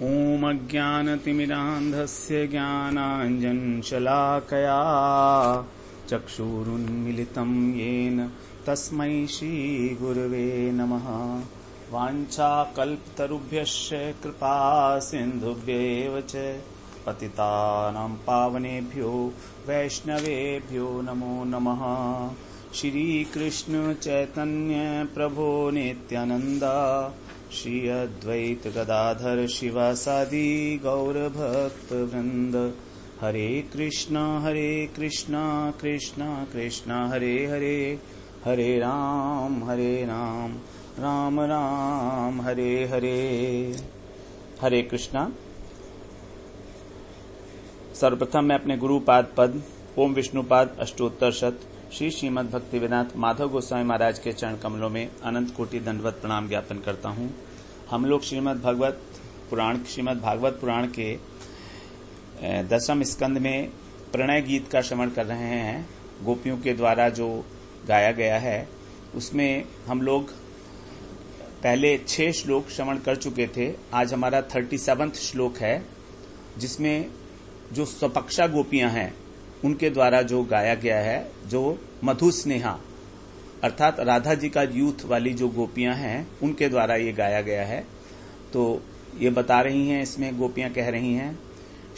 ॐ अज्ञानतिमिरान्धस्य ज्ञानाञ्जनशलाकया चक्षुरुन्मिलितं येन तस्मै श्रीगुरवे नमः। वाञ्छाकल्पतरुभ्यश्च कृपा सिन्धुभ्येव च पतितानां पावनेभ्यो वैष्णवेभ्यो नमो नमः। श्रीकृष्ण चैतन्य प्रभो नित्यानंद श्री अद्वैत गदाधर शिवासादि गौरभक्त वृंद। हरे कृष्णा कृष्ण कृष्ण हरे हरे, हरे राम राम राम हरे हरे। हरे कृष्णा। सर्वप्रथम मैं अपने गुरुपाद पद ओम विष्णुपाद अष्टोत्तर शत श्री श्रीमद् भक्तिवेदांत माधव गोस्वामी महाराज के चरण कमलों में अनंत कोटि दंडवत प्रणाम ज्ञापन करता हूँ। हम लोग श्रीमद् भागवत पुराण के 10वें स्कंद में प्रणय गीत का श्रवण कर रहे हैं। गोपियों के द्वारा जो गाया गया है उसमें हम लोग पहले 6 श्लोक श्रवण कर चुके थे। आज हमारा 37वां श्लोक है, जिसमें जो स्वपक्षा गोपियां हैं उनके द्वारा जो गाया गया है, जो मधु स्नेहा अर्थात राधा जी का यूथ वाली जो गोपियां हैं उनके द्वारा ये गाया गया है। तो ये बता रही हैं, इसमें गोपियां कह रही हैं,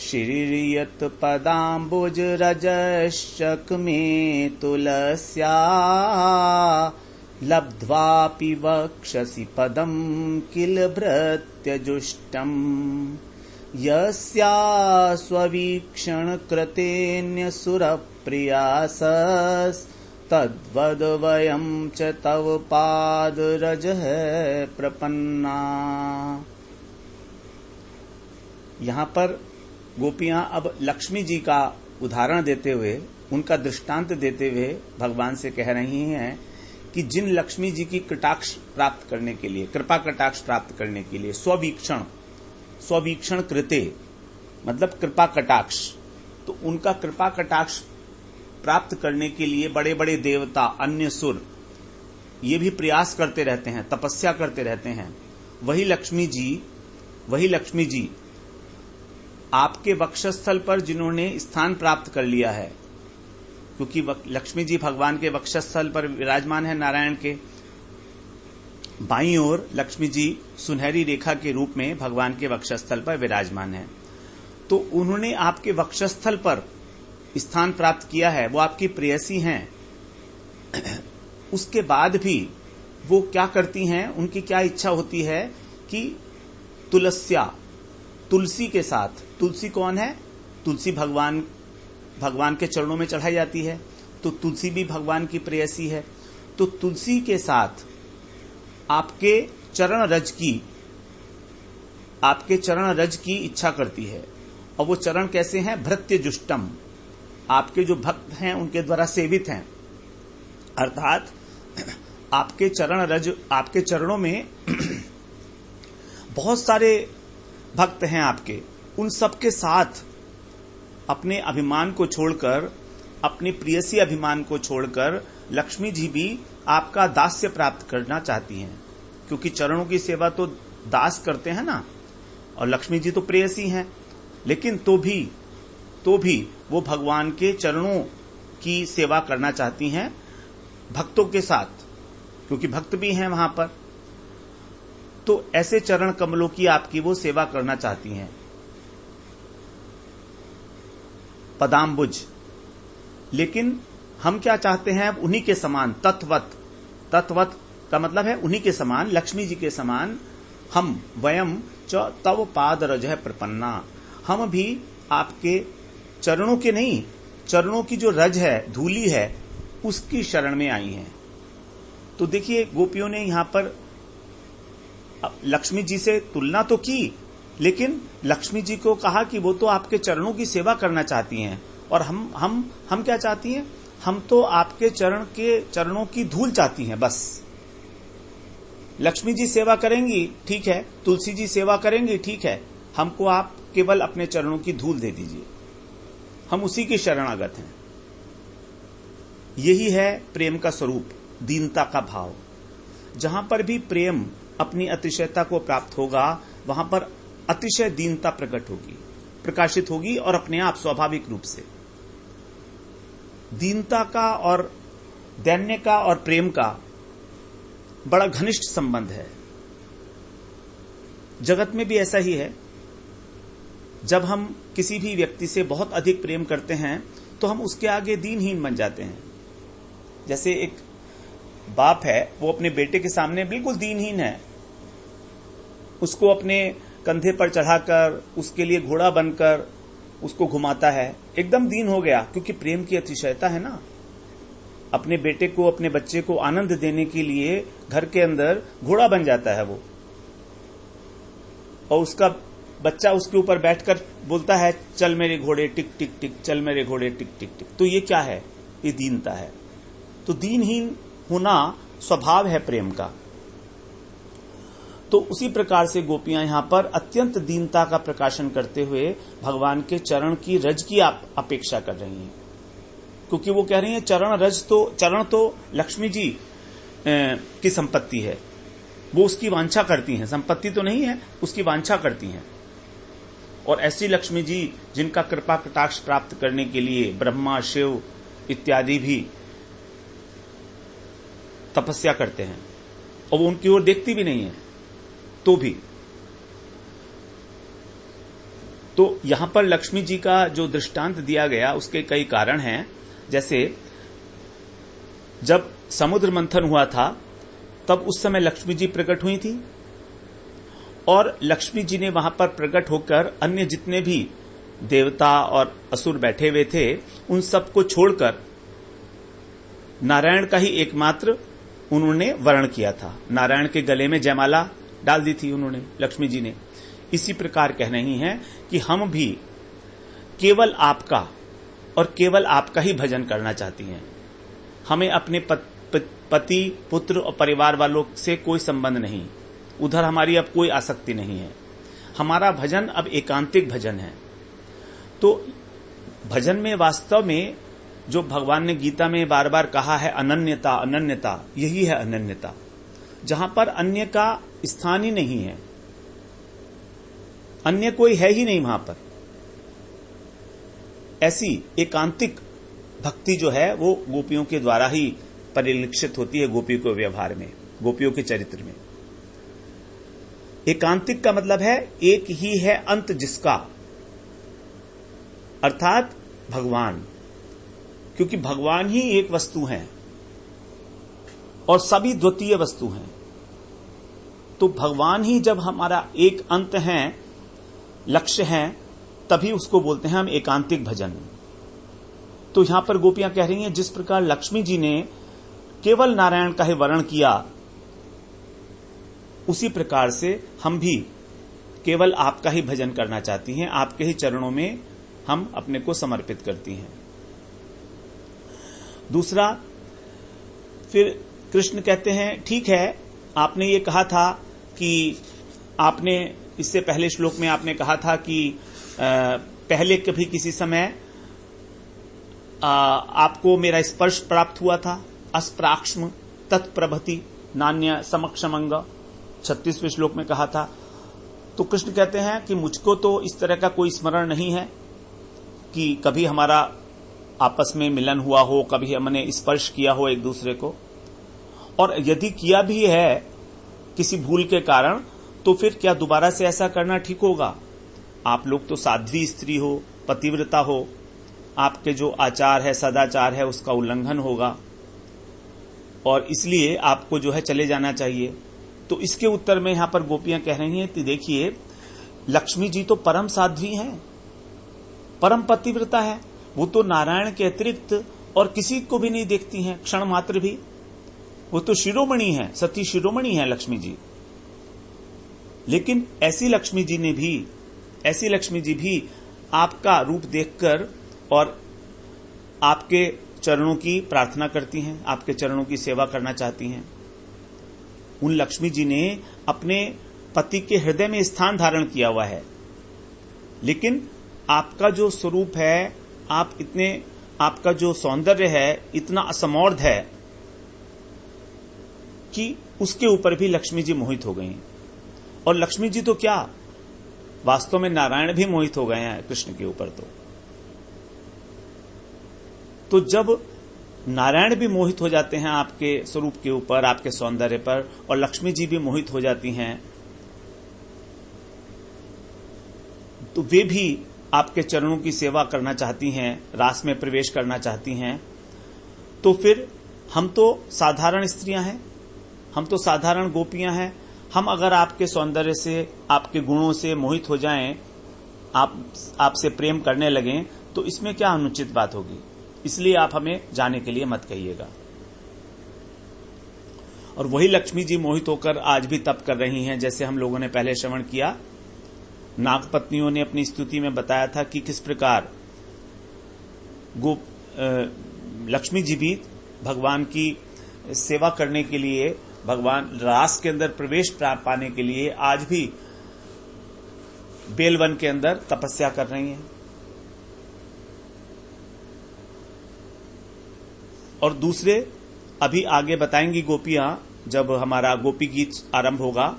श्रीयत पदाम्बुज रजशक में तुलस्या लब्ध्वापि वक्षसि पदम किल भृत्यजुष्टम यस्या स्ववीक्षण कृतेन्यसुरप्रियासस् तद्वद वयं च तव पादरजः प्रपन्ना। यहाँ पर गोपियां अब लक्ष्मी जी का उदाहरण देते हुए, उनका दृष्टांत देते हुए भगवान से कह रही हैं कि जिन लक्ष्मी जी की कटाक्ष प्राप्त करने के लिए, कृपा कटाक्ष प्राप्त करने के लिए स्ववीक्षण कृते मतलब कृपा कटाक्ष, तो उनका कृपा कटाक्ष प्राप्त करने के लिए बड़े बड़े देवता, अन्य सुर ये भी प्रयास करते रहते हैं, तपस्या करते रहते हैं। वही लक्ष्मी जी आपके वक्षस्थल पर जिन्होंने स्थान प्राप्त कर लिया है, क्योंकि लक्ष्मी जी भगवान के वक्षस्थल पर विराजमान है। नारायण के बाईं ओर लक्ष्मी जी सुनहरी रेखा के रूप में भगवान के वक्षस्थल पर विराजमान है। तो उन्होंने आपके वक्षस्थल पर स्थान प्राप्त किया है, वो आपकी प्रेयसी हैं। उसके बाद भी वो क्या करती हैं, उनकी क्या इच्छा होती है कि तुलसी के साथ, तुलसी कौन है? तुलसी भगवान के चरणों में चढ़ाई जाती है, तो तुलसी भी भगवान की प्रेयसी है। तो तुलसी के साथ आपके चरण रज की इच्छा करती है। और वो चरण कैसे हैं? भृत्यजुष्टम, आपके जो भक्त हैं उनके द्वारा सेवित हैं। अर्थात आपके चरणों में बहुत सारे भक्त हैं आपके, उन सबके साथ अपने अभिमान को छोड़कर, अपनी प्रियसी अभिमान को छोड़कर लक्ष्मी जी भी आपका दास्य प्राप्त करना चाहती हैं, क्योंकि चरणों की सेवा तो दास करते हैं ना, और लक्ष्मी जी तो प्रेयसी हैं। लेकिन तो भी वो भगवान के चरणों की सेवा करना चाहती हैं भक्तों के साथ, क्योंकि भक्त भी हैं वहां पर। तो ऐसे चरण कमलों की आपकी वो सेवा करना चाहती हैं। पदाम्बुज, लेकिन हम क्या चाहते हैं? उन्हीं के समान, तत्वत का मतलब है उन्हीं के समान, लक्ष्मी जी के समान। हम वयम च तव पाद रजः प्रपन्ना, हम भी आपके चरणों के नहीं, चरणों की जो रज है, धूली है, उसकी शरण में आई हैं। तो देखिए, गोपियों ने यहां पर लक्ष्मी जी से तुलना तो की, लेकिन लक्ष्मी जी को कहा कि वो तो आपके चरणों की सेवा करना चाहती हैं, और हम क्या चाहती हैं? हम तो आपके चरणों की धूल चाहती हैं बस। लक्ष्मी जी सेवा करेंगी, ठीक है, तुलसी जी सेवा करेंगी, ठीक है, हमको आप केवल अपने चरणों की धूल दे दीजिए, हम उसी की शरणागत हैं। यही है प्रेम का स्वरूप, दीनता का भाव। जहां पर भी प्रेम अपनी अतिशयता को प्राप्त होगा, वहां पर अतिशय दीनता प्रकट होगी, प्रकाशित होगी और अपने आप स्वाभाविक रूप से दीनता का और दैन्य का और प्रेम का बड़ा घनिष्ठ संबंध है। जगत में भी ऐसा ही है। जब हम किसी भी व्यक्ति से बहुत अधिक प्रेम करते हैं तो हम उसके आगे दीनहीन बन जाते हैं। जैसे एक बाप है, वो अपने बेटे के सामने बिल्कुल दीनहीन है, उसको अपने कंधे पर चढ़ाकर उसके लिए घोड़ा बनकर उसको घुमाता है, एकदम दीन हो गया, क्योंकि प्रेम की अतिशयता है ना। अपने बेटे को, अपने बच्चे को आनंद देने के लिए घर के अंदर घोड़ा बन जाता है वो, और उसका बच्चा उसके ऊपर बैठकर बोलता है, चल मेरे घोड़े टिक टिक टिक, चल मेरे घोड़े टिक टिक टिक। तो ये क्या है? ये दीनता है। तो दीनहीन होना स्वभाव है प्रेम का। तो उसी प्रकार से गोपियां यहां पर अत्यंत दीनता का प्रकाशन करते हुए भगवान के चरण की रज की अपेक्षा कर रही हैं, क्योंकि वो कह रही हैं चरण तो लक्ष्मी जी की संपत्ति है, वो उसकी वांछा करती हैं, संपत्ति तो नहीं है, उसकी वांछा करती हैं। और ऐसी लक्ष्मी जी जिनका कृपा कटाक्ष प्राप्त करने के लिए ब्रह्मा, शिव इत्यादि भी तपस्या करते हैं और वो उनकी ओर देखती भी नहीं है, तो भी। तो यहां पर लक्ष्मी जी का जो दृष्टांत दिया गया उसके कई कारण हैं। जैसे जब समुद्र मंथन हुआ था तब उस समय लक्ष्मी जी प्रकट हुई थी, और लक्ष्मी जी ने वहां पर प्रकट होकर अन्य जितने भी देवता और असुर बैठे हुए थे उन सबको छोड़कर नारायण का ही एकमात्र उन्होंने वर्ण किया था। नारायण के गले में जयमाला डाल दी थी उन्होंने, लक्ष्मी जी ने। इसी प्रकार कह रही हैं कि हम भी केवल आपका और केवल आपका ही भजन करना चाहती हैं। हमें अपने पति, पुत्र और परिवार वालों से कोई संबंध नहीं, उधर हमारी अब कोई आसक्ति नहीं है। हमारा भजन अब एकांतिक भजन है। तो भजन में वास्तव में जो भगवान ने गीता में बार बार कहा है, अनन्यता, अनन्यता, यही है अनन्यता, जहां पर अन्य का स्थान ही नहीं है, अन्य कोई है ही नहीं वहां पर। ऐसी एकांतिक भक्ति जो है वो गोपियों के द्वारा ही परिलक्षित होती है, गोपियों के व्यवहार में, गोपियों के चरित्र में। एकांतिक का मतलब है एक ही है अंत जिसका, अर्थात भगवान, क्योंकि भगवान ही एक वस्तु है और सभी द्वितीय वस्तु हैं। तो भगवान ही जब हमारा एक अंत है, लक्ष्य है, तभी उसको बोलते हैं हम एकांतिक भजन। तो यहां पर गोपियां कह रही हैं जिस प्रकार लक्ष्मी जी ने केवल नारायण का ही वर्ण किया, उसी प्रकार से हम भी केवल आपका ही भजन करना चाहती हैं, आपके ही चरणों में हम अपने को समर्पित करती हैं। दूसरा, फिर कृष्ण कहते हैं, ठीक है, आपने ये कहा था कि आपने इससे पहले श्लोक में आपने कहा था कि पहले कभी किसी समय आपको मेरा स्पर्श प्राप्त हुआ था, अस्प्राक्ष्म तत्प्रभति नान्य समक्षमंग, 36वें श्लोक में कहा था। तो कृष्ण कहते हैं कि मुझको तो इस तरह का कोई स्मरण नहीं है कि कभी हमारा आपस में मिलन हुआ हो, कभी हमने स्पर्श किया हो एक दूसरे को, और यदि किया भी है किसी भूल के कारण, तो फिर क्या दोबारा से ऐसा करना ठीक होगा? आप लोग तो साध्वी स्त्री हो, पतिव्रता हो, आपके जो आचार है, सदाचार है, उसका उल्लंघन होगा और इसलिए आपको जो है चले जाना चाहिए। तो इसके उत्तर में यहां पर गोपियां कह रही हैं कि देखिए, लक्ष्मी जी तो परम साध्वी हैं, परम पतिव्रता है, वो तो नारायण के अतिरिक्त और किसी को भी नहीं देखती हैं क्षण मात्र भी। वो तो शिरोमणि है, सती शिरोमणि है लक्ष्मी जी। लेकिन ऐसी लक्ष्मी जी भी आपका रूप देखकर और आपके चरणों की प्रार्थना करती हैं, आपके चरणों की सेवा करना चाहती हैं। उन लक्ष्मी जी ने अपने पति के हृदय में स्थान धारण किया हुआ है, लेकिन आपका जो स्वरूप है, आपका जो सौंदर्य है, इतना असमौर्ध है कि उसके ऊपर भी लक्ष्मी जी मोहित हो गई। और लक्ष्मी जी तो क्या, वास्तव में नारायण भी मोहित हो गए हैं कृष्ण के ऊपर। तो जब नारायण भी मोहित हो जाते हैं आपके स्वरूप के ऊपर, आपके सौंदर्य पर, और लक्ष्मी जी भी मोहित हो जाती हैं, तो वे भी आपके चरणों की सेवा करना चाहती हैं, रास में प्रवेश करना चाहती हैं। तो फिर हम तो साधारण स्त्रियां हैं, हम तो साधारण गोपियां हैं, हम अगर आपके सौंदर्य से, आपके गुणों से मोहित हो जाएं, आपसे प्रेम करने लगें, तो इसमें क्या अनुचित बात होगी। इसलिए आप हमें जाने के लिए मत कहिएगा। और वही लक्ष्मी जी मोहित होकर आज भी तप कर रही हैं, जैसे हम लोगों ने पहले श्रवण किया। नागपत्नियों ने अपनी स्तुति में बताया था कि किस प्रकार लक्ष्मी जी भी भगवान की सेवा करने के लिए, भगवान रास के अंदर प्रवेश पाने के लिए आज भी बेलवन के अंदर तपस्या कर रही हैं। और दूसरे अभी आगे बताएंगी गोपियां, जब हमारा गोपी गीत आरंभ होगा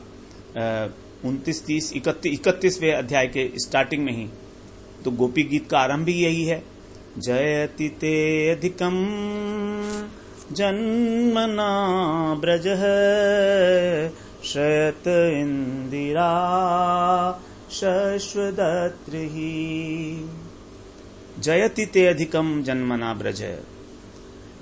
29, 30, 31वें अध्याय के स्टार्टिंग में ही, तो गोपी गीत का आरंभ भी यही है। जयति ते अधिकम जन्मना ब्रज शयत इंदिरा शश्वदत्रि। जयति ते अधिकम जन्मना ब्रज,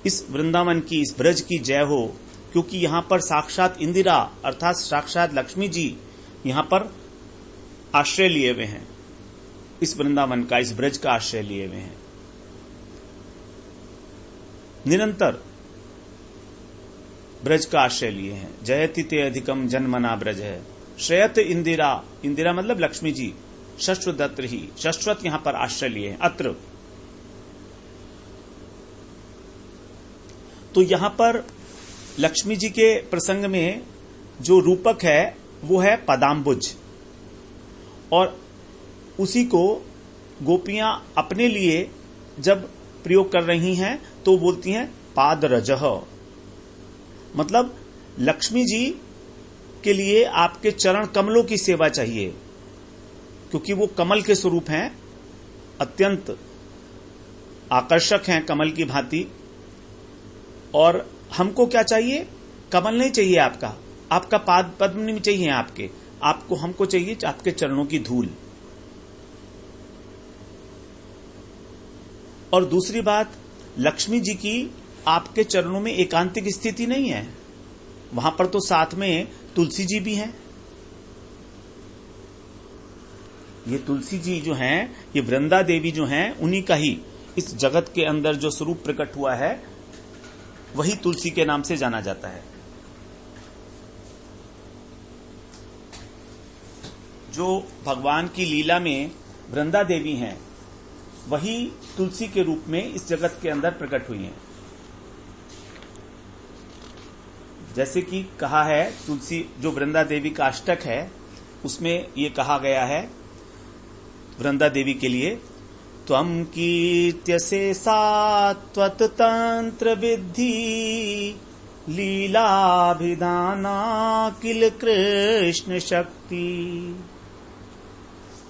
इस वृंदावन की, इस ब्रज की जय हो, क्योंकि यहां पर साक्षात इंदिरा अर्थात साक्षात लक्ष्मी जी यहां पर आश्रय लिए हुए हैं। इस वृंदावन का, इस ब्रज का आश्रय लिए हुए हैं। निरंतर ब्रज का आश्रय लिए हैं। जयति ते अधिकम जन्मना ब्रज है। श्रेयत इंदिरा, इंदिरा मतलब लक्ष्मी जी, शश्वदत्त ही, शश्वत यहां पर आश्रय लिए हैं अत्र। तो यहां पर लक्ष्मी जी के प्रसंग में जो रूपक है वो है पदाम्बुज, और उसी को गोपियां अपने लिए जब प्रयोग कर रही हैं तो बोलती हैं पादरजह, मतलब लक्ष्मी जी के लिए आपके चरण कमलों की सेवा चाहिए, क्योंकि वो कमल के स्वरूप हैं, अत्यंत आकर्षक हैं कमल की भांति। और हमको क्या चाहिए? कमल नहीं चाहिए आपका पाद पद्म नहीं चाहिए आपको हमको चाहिए आपके चरणों की धूल। और दूसरी बात, लक्ष्मी जी की आपके चरणों में एकांतिक स्थिति नहीं है, वहां पर तो साथ में तुलसी जी भी हैं। ये तुलसी जी जो हैं, ये वृंदा देवी जो हैं, उन्हीं का ही इस जगत के अंदर जो स्वरूप प्रकट हुआ है वही तुलसी के नाम से जाना जाता है। जो भगवान की लीला में वृंदा देवी हैं, वही तुलसी के रूप में इस जगत के अंदर प्रकट हुई हैं। जैसे कि कहा है, तुलसी जो वृंदा देवी का अष्टक है उसमें ये कहा गया है वृंदा देवी के लिए, त्वं कीर्त्यसे सात्वत तंत्र विद्धि लीलाभिधाना किल कृष्ण शक्ति।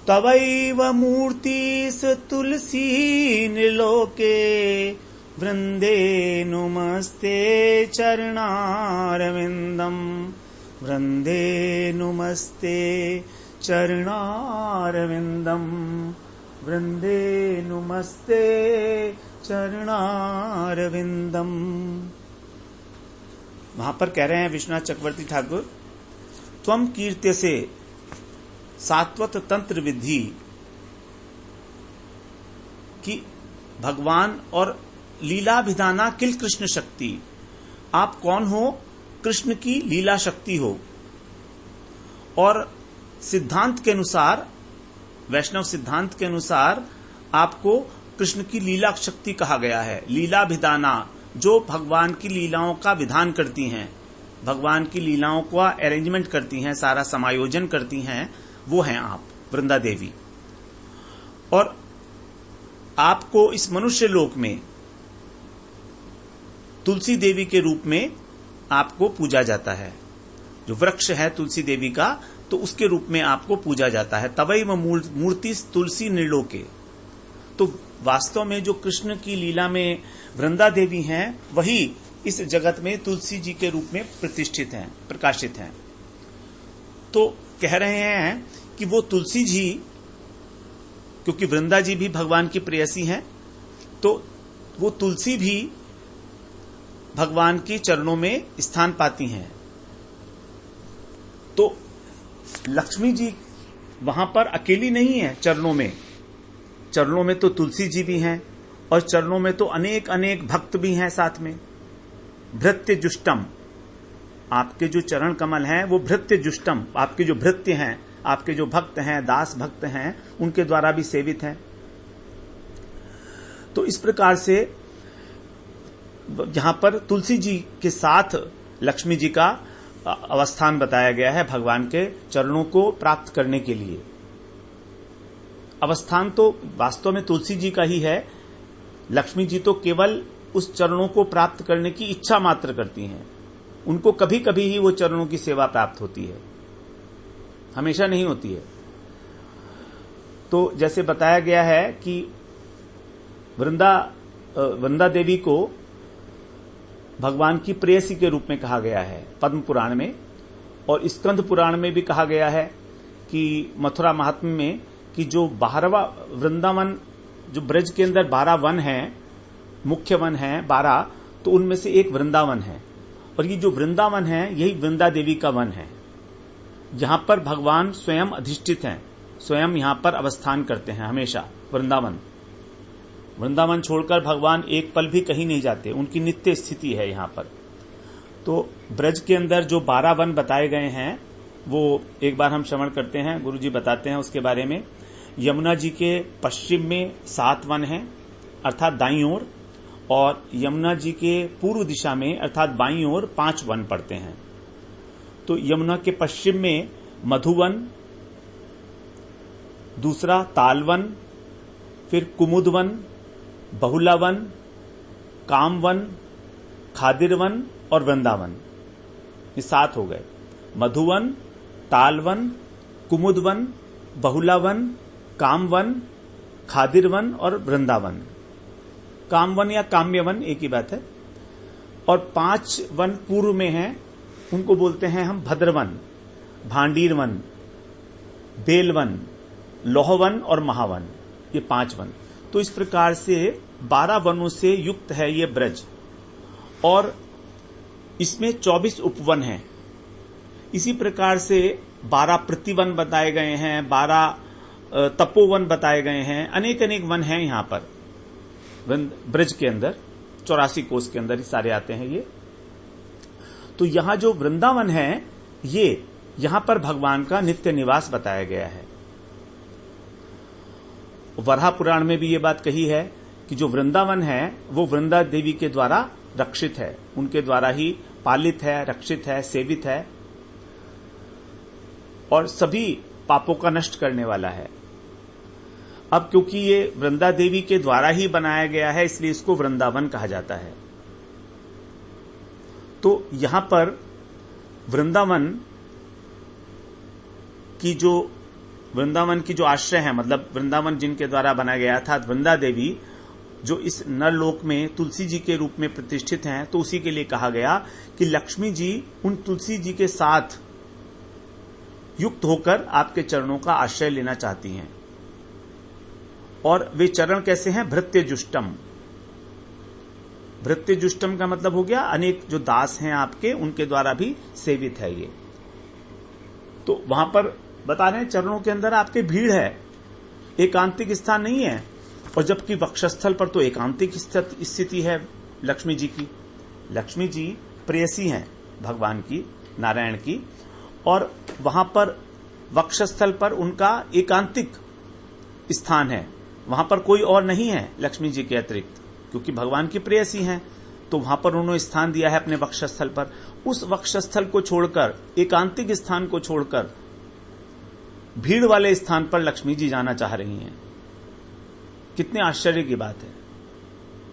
तवैव मूर्तिस तुलसी निर्लोके वृंदे नुमस्ते चरणारविंदम। वृंदे नुमस्ते चरणारविंदम। वृंदे नुमस्ते चरणारविंदम। वहां पर कह रहे हैं विश्वनाथ चक्रवर्ती ठाकुर, त्वम कीर्त्य से सात्वत तंत्र विधि, कि भगवान और लीलाभिधाना किल कृष्ण शक्ति, आप कौन हो? कृष्ण की लीला शक्ति हो। और सिद्धांत के अनुसार, वैष्णव सिद्धांत के अनुसार आपको कृष्ण की लीला शक्ति कहा गया है। लीलाभिधाना, जो भगवान की लीलाओं का विधान करती हैं, भगवान की लीलाओं का अरेंजमेंट करती हैं, सारा समायोजन करती हैं, वो हैं आप वृंदा देवी। और आपको इस मनुष्य लोक में तुलसी देवी के रूप में आपको पूजा जाता है। जो वृक्ष है तुलसी देवी का, तो उसके रूप में आपको पूजा जाता है। तवई व मूर्ति तुलसी निर्लोके। तो वास्तव में जो कृष्ण की लीला में वृंदा देवी हैं वही इस जगत में तुलसी जी के रूप में प्रतिष्ठित हैं, प्रकाशित हैं। तो कह रहे हैं कि वो तुलसी जी, क्योंकि वृंदा जी भी भगवान की प्रेयसी हैं, तो वो तुलसी भी भगवान के चरणों में स्थान पाती हैं। तो लक्ष्मी जी वहां पर अकेली नहीं है चरणों में। चरणों में तो तुलसी जी भी हैं और चरणों में तो अनेक अनेक भक्त भी हैं साथ में। भृत्य जुष्टम, आपके जो चरण कमल हैं वो भृत्य जुष्टम, आपके जो भृत्य हैं, आपके जो भक्त हैं, दास भक्त हैं, उनके द्वारा भी सेवित हैं। तो इस प्रकार से यहां पर तुलसी जी के साथ लक्ष्मी जी का अवस्थान बताया गया है भगवान के चरणों को प्राप्त करने के लिए। अवस्थान तो वास्तव में तुलसी जी का ही है। लक्ष्मी जी तो केवल उस चरणों को प्राप्त करने की इच्छा मात्र करती हैं। उनको कभी कभी ही वो चरणों की सेवा प्राप्त होती है, हमेशा नहीं होती है। तो जैसे बताया गया है कि वृंदा देवी को भगवान की प्रेयसी के रूप में कहा गया है पद्म पुराण में, और स्कंद पुराण में भी कहा गया है कि मथुरा महात्म्य में कि जो 12वां वृंदावन, जो ब्रज के अंदर 12 वन हैं, मुख्य वन हैं 12, तो उनमें से एक वृंदावन है। और ये जो वृंदावन है यही वृंदा देवी का वन है, जहां पर भगवान स्वयं अधिष्ठित हैं, स्वयं यहां पर अवस्थान करते हैं हमेशा। वृंदावन छोड़कर भगवान एक पल भी कहीं नहीं जाते, उनकी नित्य स्थिति है यहां पर। तो ब्रज के अंदर जो 12 वन बताए गए हैं वो एक बार हम श्रवण करते हैं, गुरु जी बताते हैं उसके बारे में। यमुना जी के पश्चिम में 7 वन हैं अर्थात दाईं ओर, और यमुना जी के पूर्व दिशा में अर्थात बाईं ओर 5 वन पड़ते हैं। तो यमुना के पश्चिम में मधुवन, दूसरा तालवन, फिर कुमुदवन, बहुलावन, कामवन, खादिरवन और वृंदावन। ये 7 हो गए। मधुवन, तालवन, कुमुदवन, बहुलावन, कामवन, खादिरवन और वृंदावन। कामवन या काम्यवन एक ही बात है। और 5 वन पूर्व में हैं, उनको बोलते हैं हम भद्रवन, भांडीरवन, बेलवन, लोहवन और महावन। ये 5 वन। तो इस प्रकार से 12 वनों से युक्त है ये ब्रज, और इसमें 24 उपवन हैं। इसी प्रकार से 12 प्रतिवन बताए गए हैं, 12 तपोवन बताए गए हैं, अनेक अनेक वन हैं यहां पर ब्रज के अंदर। 84 कोस के अंदर ही सारे आते हैं ये। तो यहां जो वृंदावन है ये यहां पर भगवान का नित्य निवास बताया गया है। वराह पुराण में भी ये बात कही है कि जो वृंदावन है वो वृंदा देवी के द्वारा रक्षित है, उनके द्वारा ही पालित है, रक्षित है, सेवित है, और सभी पापों का नष्ट करने वाला है। अब क्योंकि ये वृंदा देवी के द्वारा ही बनाया गया है इसलिए इसको वृंदावन कहा जाता है। तो यहां पर वृंदावन की जो आश्रय है, मतलब वृंदावन जिनके द्वारा बनाया गया था, वृंदा देवी जो इस नरलोक में तुलसी जी के रूप में प्रतिष्ठित हैं, तो उसी के लिए कहा गया कि लक्ष्मी जी उन तुलसी जी के साथ युक्त होकर आपके चरणों का आश्रय लेना चाहती हैं। और वे चरण कैसे हैं? भृत्य जुष्टम। भृत्य जुष्टम का मतलब हो गया अनेक जो दास हैं आपके, उनके द्वारा भी सेवित है ये। तो वहां पर बता रहे हैं चरणों के अंदर आपके भीड़ है, एकांतिक स्थान नहीं है। और जबकि वक्षस्थल पर तो एकांतिक स्थिति है लक्ष्मी जी की। लक्ष्मी जी प्रेयसी हैं भगवान की, नारायण की, और वहां पर वक्षस्थल पर उनका एकांतिक स्थान है। वहां पर कोई और नहीं है लक्ष्मी जी के अतिरिक्त, क्योंकि भगवान की प्रेयसी हैं, तो वहां पर उन्होंने स्थान दिया है अपने वक्षस्थल पर। उस वक्षस्थल को छोड़कर, एकांतिक स्थान को छोड़कर भीड़ वाले स्थान पर लक्ष्मी जी जाना चाह रही हैं। कितने आश्चर्य की बात है।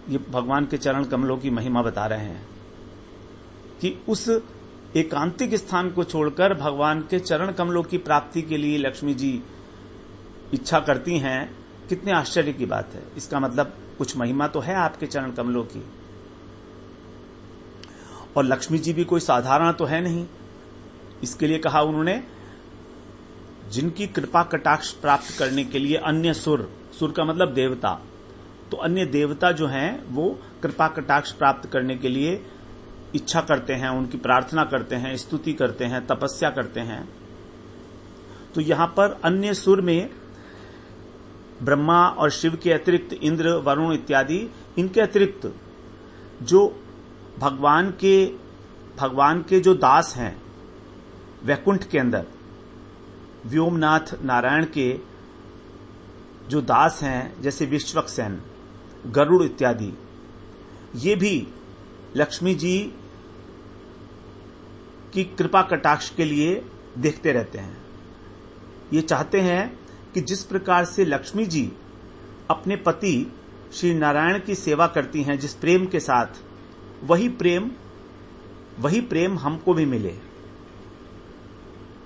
ये भगवान के चरण कमलों की महिमा बता रहे हैं कि उस एकांतिक स्थान को छोड़कर भगवान के चरण कमलों की प्राप्ति के लिए लक्ष्मी जी इच्छा करती हैं, कितने आश्चर्य की बात है। इसका मतलब कुछ महिमा तो है आपके चरण कमलों की। और लक्ष्मी जी भी कोई साधारण तो है नहीं। इसके लिए कहा उन्होंने, जिनकी कृपा कटाक्ष प्राप्त करने के लिए अन्य सुर का मतलब देवता, तो अन्य देवता जो हैं वो कृपा कटाक्ष प्राप्त करने के लिए इच्छा करते हैं, उनकी प्रार्थना करते हैं, स्तुति करते हैं, तपस्या करते हैं। तो यहां पर अन्य सुर में ब्रह्मा और शिव के अतिरिक्त इंद्र, वरुण इत्यादि, इनके अतिरिक्त जो भगवान के जो दास हैं वैकुंठ के अंदर, व्योमनाथ नारायण के जो दास हैं, जैसे विश्वक्सेन, गरुड़ इत्यादि, ये भी लक्ष्मी जी की कृपा कटाक्ष के लिए देखते रहते हैं। ये चाहते हैं कि जिस प्रकार से लक्ष्मी जी अपने पति श्री नारायण की सेवा करती हैं जिस प्रेम के साथ, वही प्रेम हमको भी मिले,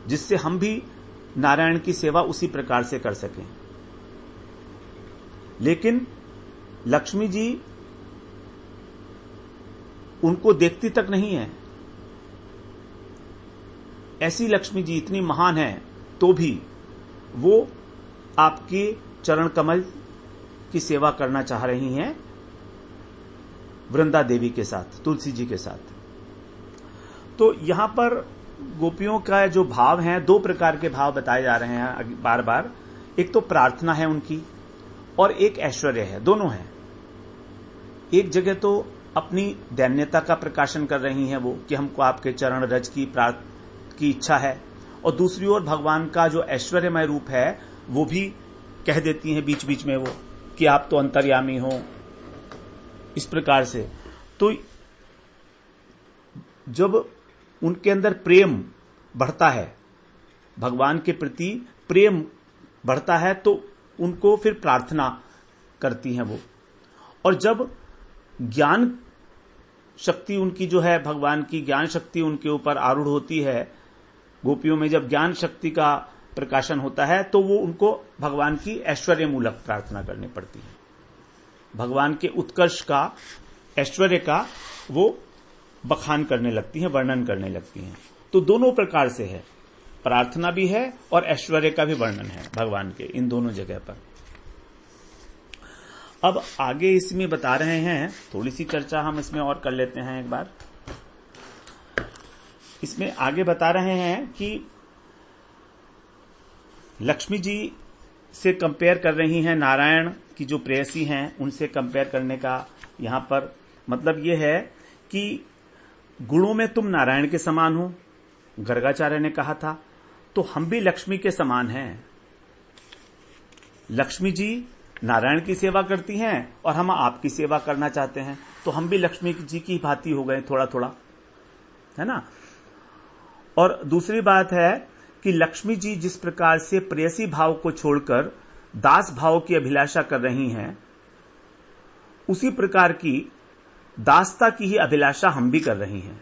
जिससे हम भी नारायण की सेवा उसी प्रकार से कर सकें। लेकिन लक्ष्मी जी उनको देखती तक नहीं है। ऐसी लक्ष्मी जी इतनी महान है तो भी वो आपके चरण कमल की सेवा करना चाह रही हैं वृंदा देवी के साथ, तुलसी जी के साथ। तो यहां पर गोपियों का जो भाव है, दो प्रकार के भाव बताए जा रहे हैं बार बार। एक तो प्रार्थना है उनकी और एक ऐश्वर्य है, दोनों है। एक जगह तो अपनी दैन्यता का प्रकाशन कर रही हैं वो कि हमको आपके चरण रज की इच्छा है, और दूसरी ओर भगवान का जो ऐश्वर्यमय रूप है वो भी कह देती हैं बीच बीच में वो कि आप तो अंतर्यामी हो, इस प्रकार से। तो जब उनके अंदर प्रेम बढ़ता है, भगवान के प्रति प्रेम बढ़ता है, तो उनको फिर प्रार्थना करती हैं वो। और जब ज्ञान शक्ति उनकी जो है, भगवान की ज्ञान शक्ति उनके ऊपर आरूढ़ होती है, गोपियों में जब ज्ञान शक्ति का प्रकाशन होता है, तो वो उनको भगवान की ऐश्वर्य मूलक प्रार्थना करनी पड़ती है। भगवान के उत्कर्ष का, ऐश्वर्य का वो बखान करने लगती हैं, वर्णन करने लगती हैं। तो दोनों प्रकार से है, प्रार्थना भी है और ऐश्वर्य का भी वर्णन है भगवान के इन दोनों जगह पर। अब आगे इसमें बता रहे हैं, थोड़ी सी चर्चा हम इसमें और कर लेते हैं एक बार। इसमें आगे बता रहे हैं कि लक्ष्मी जी से कंपेयर कर रही हैं, नारायण की जो प्रेयसी हैं उनसे कंपेयर करने का यहां पर मतलब यह है कि गुणों में तुम नारायण के समान हो, गर्गाचार्य ने कहा था, तो हम भी लक्ष्मी के समान हैं। लक्ष्मी जी नारायण की सेवा करती हैं और हम आपकी सेवा करना चाहते हैं, तो हम भी लक्ष्मी जी की भांति हो गए थोड़ा थोड़ा, है ना। और दूसरी बात है कि लक्ष्मी जी जिस प्रकार से प्रेयसी भाव को छोड़कर दास भाव की अभिलाषा कर रही हैं, उसी प्रकार की दासता की ही अभिलाषा हम भी कर रही हैं।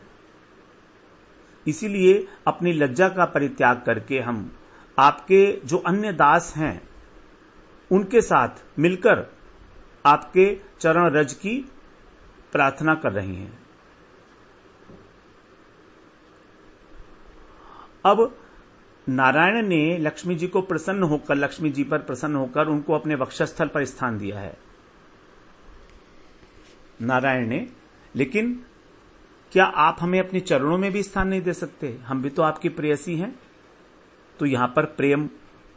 इसीलिए अपनी लज्जा का परित्याग करके हम आपके जो अन्य दास हैं उनके साथ मिलकर आपके चरण रज की प्रार्थना कर रही हैं। अब नारायण ने लक्ष्मी जी को प्रसन्न होकर, लक्ष्मी जी पर प्रसन्न होकर उनको अपने वक्षस्थल पर स्थान दिया है नारायण ने। लेकिन क्या आप हमें अपने चरणों में भी स्थान नहीं दे सकते? हम भी तो आपकी प्रेयसी हैं। तो यहां पर प्रेम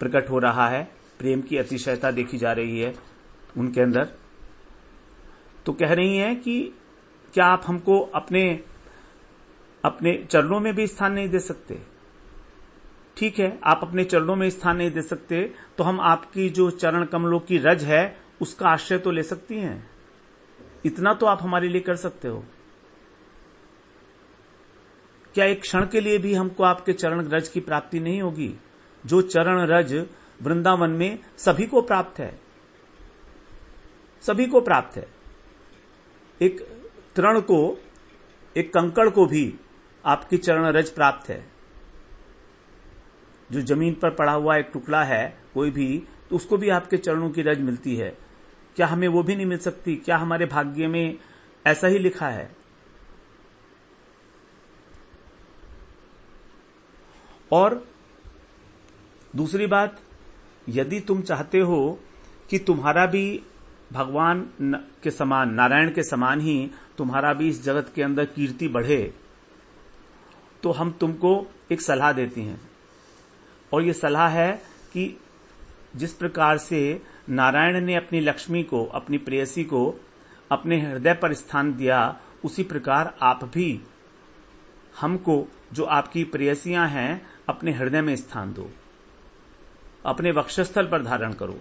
प्रकट हो रहा है, प्रेम की अतिशयता देखी जा रही है उनके अंदर। तो कह रही हैं कि क्या आप हमको अपने चरणों में भी स्थान नहीं दे सकते? ठीक है, आप अपने चरणों में स्थान नहीं दे सकते, तो हम आपकी जो चरण कमलों की रज है उसका आश्रय तो ले सकती हैं। इतना तो आप हमारे लिए कर सकते हो। क्या एक क्षण के लिए भी हमको आपके चरण रज की प्राप्ति नहीं होगी? जो चरण रज वृंदावन में सभी को प्राप्त है, सभी को प्राप्त है। एक तृण को, एक कंकड़ को भी आपकी चरण रज प्राप्त है। जो जमीन पर पड़ा हुआ एक टुकड़ा है कोई भी, तो उसको भी आपके चरणों की रज मिलती है। क्या हमें वो भी नहीं मिल सकती? क्या हमारे भाग्य में ऐसा ही लिखा है? और दूसरी बात, यदि तुम चाहते हो कि तुम्हारा भी भगवान के समान, नारायण के समान ही तुम्हारा भी इस जगत के अंदर कीर्ति बढ़े, तो हम तुमको एक सलाह देती हैं। और ये सलाह है कि जिस प्रकार से नारायण ने अपनी लक्ष्मी को, अपनी प्रेयसी को अपने हृदय पर स्थान दिया, उसी प्रकार आप भी हमको, जो आपकी प्रेयसियां हैं, अपने हृदय में स्थान दो, अपने वक्षस्थल पर धारण करो।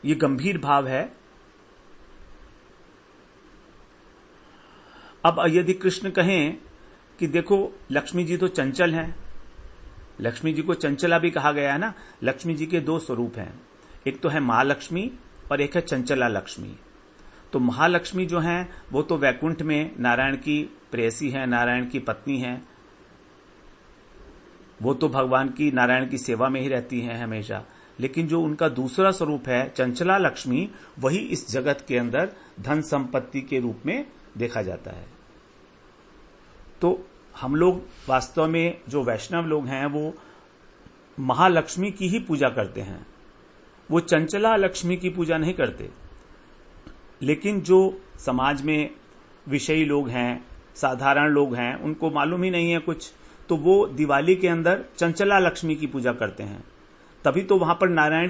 ये गंभीर भाव है। अब यदि कृष्ण कहें कि देखो लक्ष्मी जी तो चंचल हैं, लक्ष्मी जी को चंचला भी कहा गया है ना। लक्ष्मी जी के दो स्वरूप हैं, एक तो है महालक्ष्मी और एक है चंचला लक्ष्मी। तो महालक्ष्मी जो हैं वो तो वैकुंठ में नारायण की प्रेयसी हैं, नारायण की पत्नी हैं, वो तो भगवान की, नारायण की सेवा में ही रहती हैं हमेशा। लेकिन जो उनका दूसरा स्वरूप है चंचला लक्ष्मी, वही इस जगत के अंदर धन संपत्ति के रूप में देखा जाता है। तो हम लोग वास्तव में, जो वैष्णव लोग हैं, वो महालक्ष्मी की ही पूजा करते हैं, वो चंचला लक्ष्मी की पूजा नहीं करते। लेकिन जो समाज में विषयी लोग हैं, साधारण लोग हैं, उनको मालूम ही नहीं है कुछ, तो वो दिवाली के अंदर चंचला लक्ष्मी की पूजा करते हैं। तभी तो वहां पर नारायण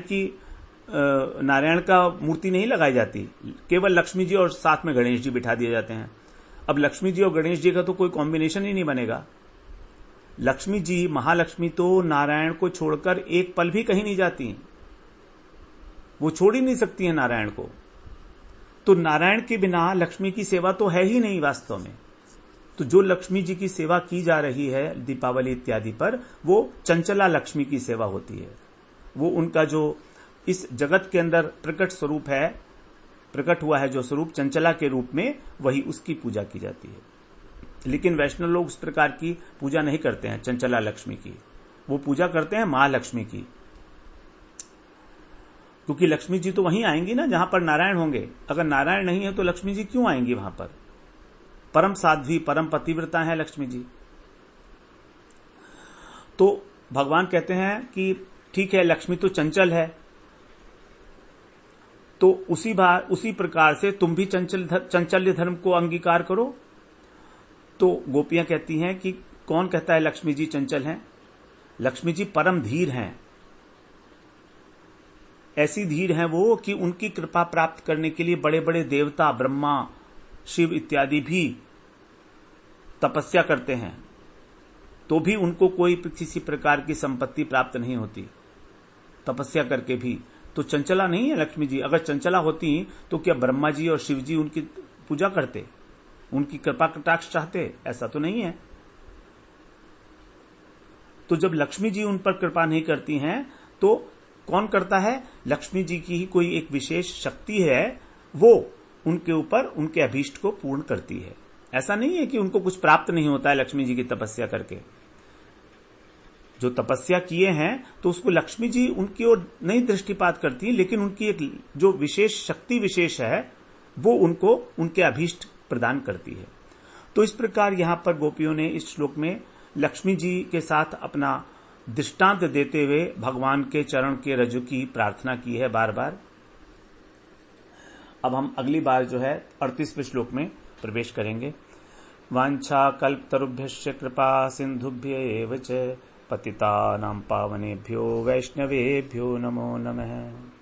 का मूर्ति नहीं लगाई जाती, केवल लक्ष्मी जी और साथ में गणेश जी बिठा दिए जाते हैं। अब लक्ष्मी जी और गणेश जी का तो कोई कॉम्बिनेशन ही नहीं बनेगा। लक्ष्मी जी, महालक्ष्मी तो नारायण को छोड़कर एक पल भी कहीं नहीं जाती, वो छोड़ ही नहीं सकती है नारायण को। तो नारायण के बिना लक्ष्मी की सेवा तो है ही नहीं वास्तव में। तो जो लक्ष्मी जी की सेवा की जा रही है दीपावली इत्यादि पर, वो चंचला लक्ष्मी की सेवा होती है। वो उनका जो इस जगत के अंदर प्रकट स्वरूप है, प्रकट हुआ है जो स्वरूप चंचला के रूप में, वही उसकी पूजा की जाती है। लेकिन वैष्णव लोग उस प्रकार की पूजा नहीं करते हैं चंचला लक्ष्मी की, वो पूजा करते हैं महालक्ष्मी की। क्योंकि लक्ष्मी जी तो वहीं आएंगी ना जहां पर नारायण होंगे। अगर नारायण नहीं है तो लक्ष्मी जी क्यों आएंगी वहां पर? परम साध्वी, परम पतिव्रता है लक्ष्मी जी। तो भगवान कहते हैं कि ठीक है, लक्ष्मी तो चंचल है, तो उसी प्रकार से तुम भी चंचल्य धर्म को अंगीकार करो। तो गोपियां कहती हैं कि कौन कहता है लक्ष्मी जी चंचल हैं? लक्ष्मी जी परम धीर हैं। ऐसी धीर हैं वो कि उनकी कृपा प्राप्त करने के लिए बड़े बड़े देवता, ब्रह्मा, शिव इत्यादि भी तपस्या करते हैं, तो भी उनको कोई किसी प्रकार की संपत्ति प्राप्त नहीं होती तपस्या करके भी। तो चंचला नहीं है लक्ष्मी जी। अगर चंचला होती तो क्या ब्रह्मा जी और शिव जी उनकी पूजा करते, उनकी कृपा कटाक्ष चाहते? ऐसा तो नहीं है। तो जब लक्ष्मी जी उन पर कृपा नहीं करती हैं, तो कौन करता है? लक्ष्मी जी की ही कोई एक विशेष शक्ति है, वो उनके ऊपर उनके अभीष्ट को पूर्ण करती है। ऐसा नहीं है कि उनको कुछ प्राप्त नहीं होता है लक्ष्मी जी की तपस्या करके। जो तपस्या किए हैं तो उसको लक्ष्मी जी उनकी ओर नहीं दृष्टिपात करती, लेकिन उनकी एक जो विशेष शक्ति विशेष है वो उनको उनके अभीष्ट प्रदान करती है। तो इस प्रकार यहां पर गोपियों ने इस श्लोक में लक्ष्मी जी के साथ अपना दृष्टांत देते हुए भगवान के चरण के रज की प्रार्थना की है बार बार। अब हम अगली बार जो है 38वें श्लोक में प्रवेश करेंगे। वांछा कल्पतरुभ्यश्च कृपा सिंधुभ्येव च पतितानां पावनेभ्यो वैष्णवेभ्यो नमो नमः।